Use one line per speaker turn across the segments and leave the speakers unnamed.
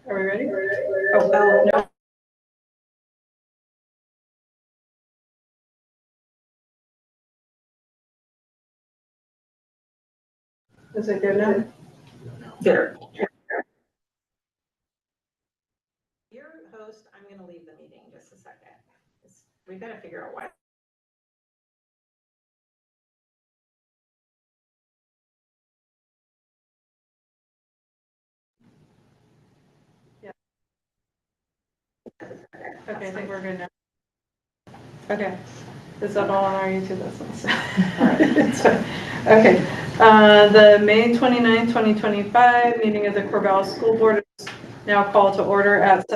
Are we ready? Oh, no. Is it good now?
There. Your host, I'm going to leave the meeting just a second. We've got to figure out why.
Okay, I think we're good now. Okay. Is that all on our YouTube lessons? Okay. The May 29, 2025 meeting of the Corvallis School Board is now called to order at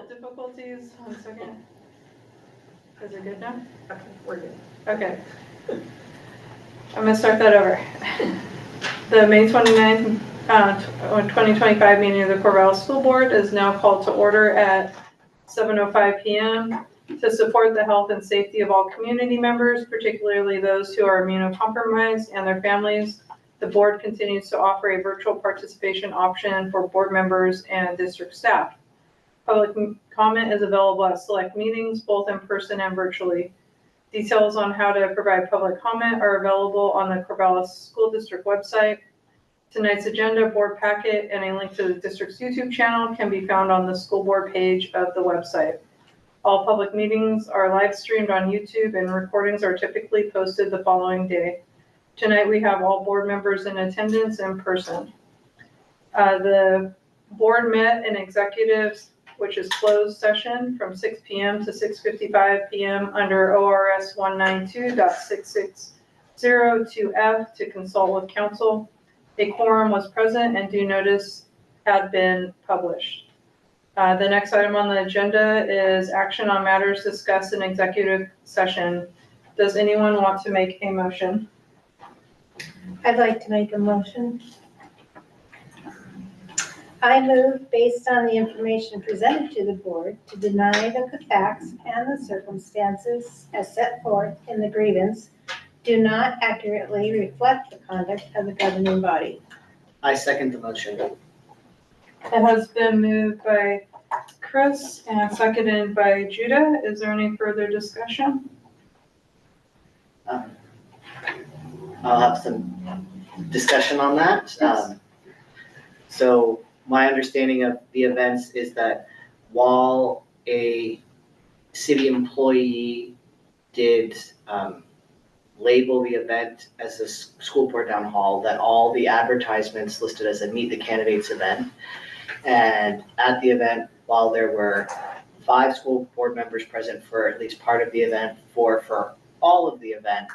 difficulties. 1 second. Is it good now?
Okay, we're good.
Okay. I'm going to start that over. The May 29th, 2025 meeting of the Corvallis School Board is now called to order at 7:05 p.m. to support the health and safety of all community members, particularly those who are immunocompromised and their families. The board continues to offer a virtual participation option for board members and district staff. Public comment is available at select meetings, both in person and virtually. Details on how to provide public comment are available on the Corvallis School District website. Tonight's agenda, board packet, and a link to the district's YouTube channel can be found on the school board page of the website. All public meetings are live streamed on YouTube and recordings are typically posted the following day. Tonight we have all board members in attendance in person. The board met in executives, which is closed session from 6 p.m. to 6:55 p.m. under ORS 192.660(2)F to consult with counsel. A quorum was present and due notice had been published. The next item on the agenda is action on matters discussed in executive session. Does anyone want to make a motion?
I'd like to make a motion. I move, based on the information presented to the board, to deny that the facts and the circumstances as set forth in the grievance do not accurately reflect the conduct of the governing body.
I second the motion.
It has been moved by Chris and seconded by Judah. Is there any further discussion?
I'll have some discussion on that.
Yes.
So my understanding of the events is that while a city employee did label the event as a school board town hall, that all the advertisements listed as a Meet the Candidates event. And at the event, while there were 5 school board members present for at least part of the event, 4 for all of the event,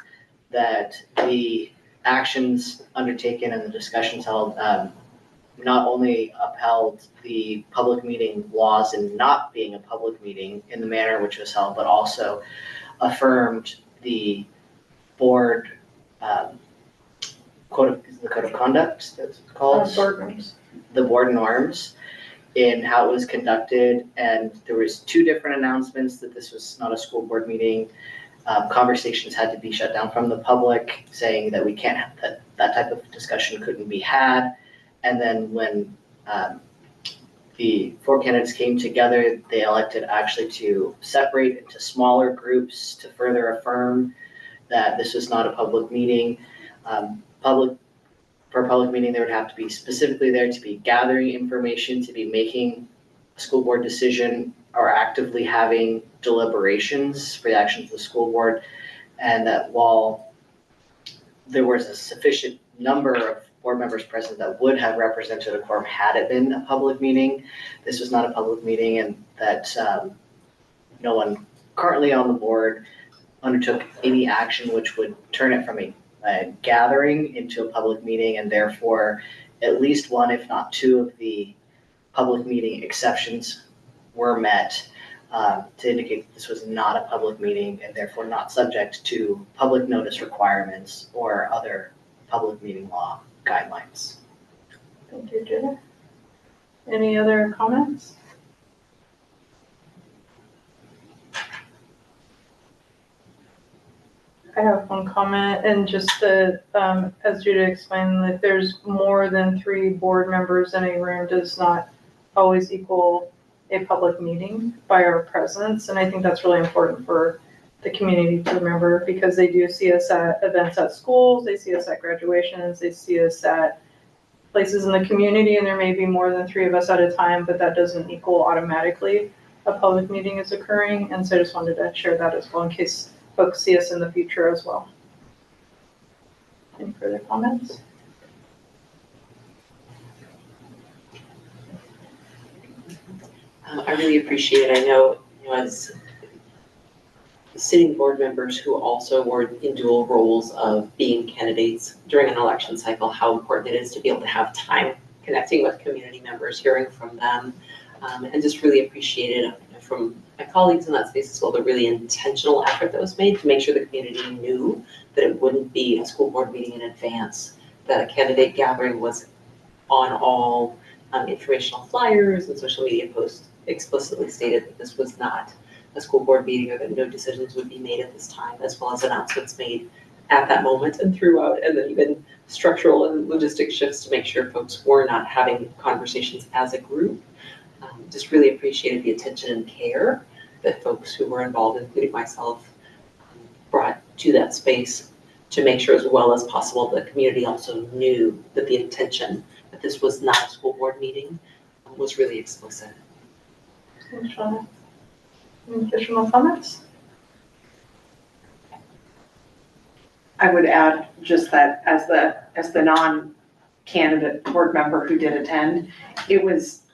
that the actions undertaken and the discussions held not only upheld the public meeting laws and not being a public meeting in the manner which was held, but also affirmed the board code of conduct, that's called
Board members.
the board norms in how it was conducted. And there was 2 different announcements that this was not a school board meeting. Conversations had to be shut down from the public, saying that we can't have that type of discussion couldn't be had. And then when the 4 candidates came together, they elected actually to separate into smaller groups to further affirm that this was not a public meeting. For a public meeting, there would have to be specifically there to be gathering information, to be making a school board decision, or actively having deliberations for the actions of the school board. And that while there was a sufficient number of board members present that would have represented a quorum had it been a public meeting, this was not a public meeting, and that no one currently on the board undertook any action which would turn it from a gathering into a public meeting, and therefore at least 1, if not 2 of the public meeting exceptions were met to indicate that this was not a public meeting and therefore not subject to public notice requirements or other public meeting law guidelines.
Thank you, Judah. Any other comments? I have one comment, and just the, as Judah explained, that there's more than 3 board members in a room does not always equal a public meeting by our presence, and I think that's really important for the community to remember, because they do see us at events at schools, they see us at graduations, they see us at places in the community, and there may be more than 3 of us at a time, but that doesn't equal automatically a public meeting is occurring, and so I just wanted to share that as well in case folks see us in the future as well. Any further comments?
I really appreciate it. I know, as sitting board members who also were in dual roles of being candidates during an election cycle, how important it is to be able to have time connecting with community members, hearing from them, and just really appreciated from my colleagues in that space as well, the really intentional effort that was made to make sure the community knew that it wouldn't be a school board meeting in advance, that a candidate gathering was on all informational flyers and social media posts explicitly stated that this was not a school board meeting or that no decisions would be made at this time, as well as announcements made at that moment and throughout, and then even structural and logistic shifts to make sure folks were not having conversations as a group. Just really appreciated the attention and care that folks who were involved, including myself, brought to that space to make sure as well as possible the community also knew that the intention that this was not a school board meeting was really explicit.
Thanks, Shauna. Any additional comments?
I would add just that as the non-candidate board member who did attend,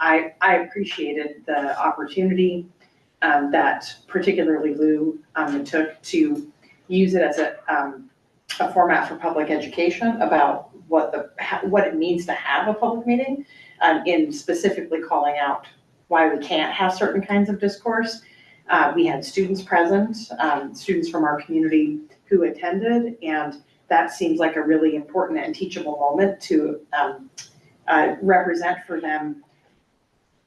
I appreciated the opportunity that particularly Lou took to use it as a format for public education about what it means to have a public meeting, in specifically calling out why we can't have certain kinds of discourse. We had students present, students from our community who attended, and that seems like a really important and teachable moment to represent for them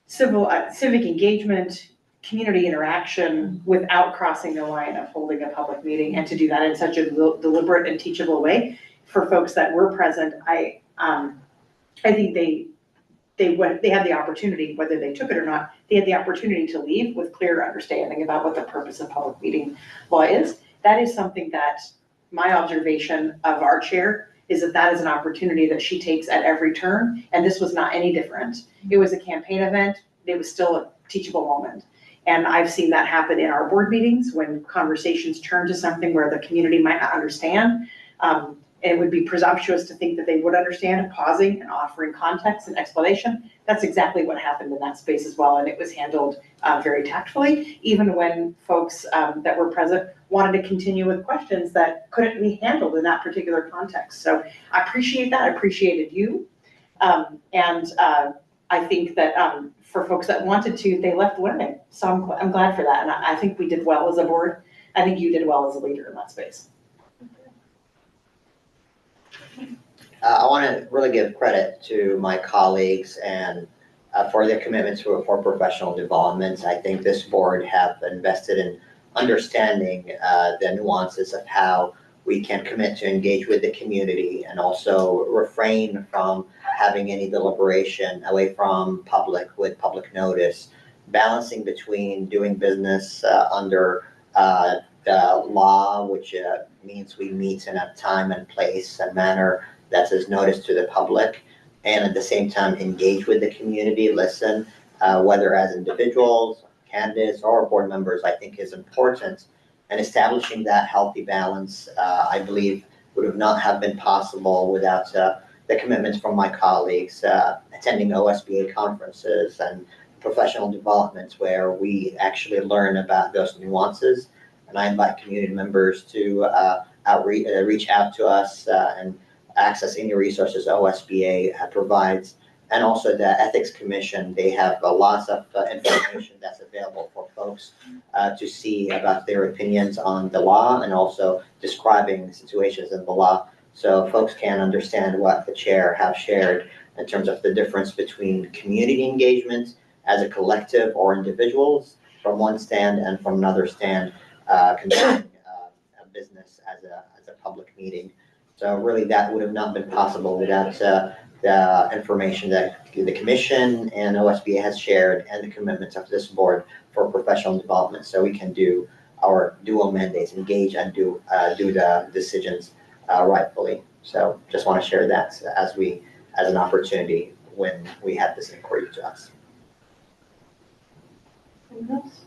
civic engagement, community interaction without crossing the line of holding a public meeting, and to do that in such a deliberate and teachable way for folks that were present. I think they had the opportunity, whether they took it or not, they had the opportunity to leave with clear understanding about what the purpose of public meeting law is. That is something that my observation of our chair is that is an opportunity that she takes at every turn, and this was not any different. It was a campaign event, it was still a teachable moment. And I've seen that happen in our board meetings when conversations turn to something where the community might not understand. It would be presumptuous to think that they would understand, and pausing and offering context and explanation. That's exactly what happened in that space as well, and it was handled very tactfully, even when folks that were present wanted to continue with questions that couldn't be handled in that particular context. So I appreciate that, I appreciated you. I think that for folks that wanted to, they left learning. So I'm glad for that, and I think we did well as a board. I think you did well as a leader in that space.
I want to really give credit to my colleagues and for their commitment for professional development. I think this board have invested in understanding the nuances of how we can commit to engage with the community and also refrain from having any deliberation away from public with public notice, balancing between doing business under the law, which means we meet in a time and place and manner that is noticed to the public, and at the same time engage with the community, listen, whether as individuals, candidates, or board members, I think is important. And establishing that healthy balance, I believe, would not have been possible without the commitments from my colleagues, attending OSBA conferences and professional developments where we actually learn about those nuances. And I invite community members to reach out to us and access any resources OSBA provides. And also the Ethics Commission, they have lots of information that's available for folks to see about their opinions on the law and also describing situations in the law. So folks can understand what the chair have shared in terms of the difference between community engagement as a collective or individuals from one stand and from another stand, conducting a business a public meeting. So really, that would have not been possible without the information that the commission and OSBA has shared and the commitments of this board for professional development, so we can do our dual mandates, engage and do the decisions rightfully. So just want to share that as an opportunity when we had this inquiry to us.
Anything else?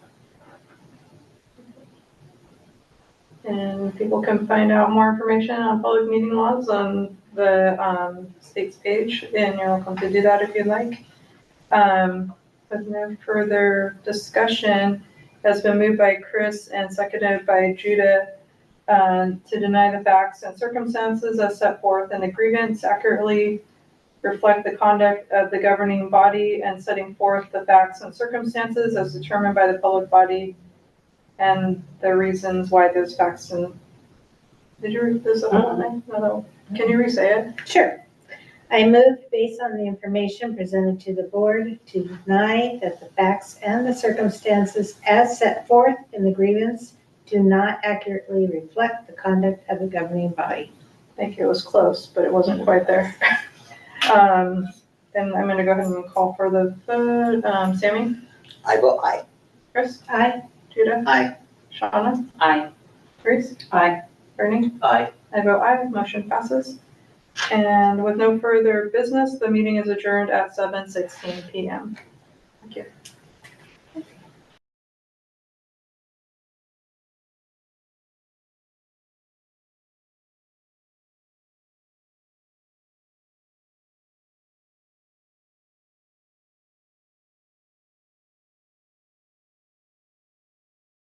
And people can find out more information on public meeting laws on the state's page, and you're welcome to do that if you'd like. With no further discussion, has been moved by Chris and seconded by Judah to deny the facts and circumstances as set forth in the grievance accurately reflect the conduct of the governing body and setting forth the facts and circumstances as determined by the public body and the reasons why those facts and, did you read this one? No. Can you re-say it?
Sure. I move based on the information presented to the board to deny that the facts and the circumstances as set forth in the grievance do not accurately reflect the conduct of the governing body.
Thank you, it was close, but it wasn't quite there. Then I'm gonna go ahead and call for the vote. Sammy?
I vote aye.
Chris?
Aye.
Judah?
Aye.
Shauna?
Aye.
Grace?
Aye.
Bernie?
Aye.
I vote aye, motion passes. And with no further business, the meeting is adjourned at 7:16 PM. Thank you.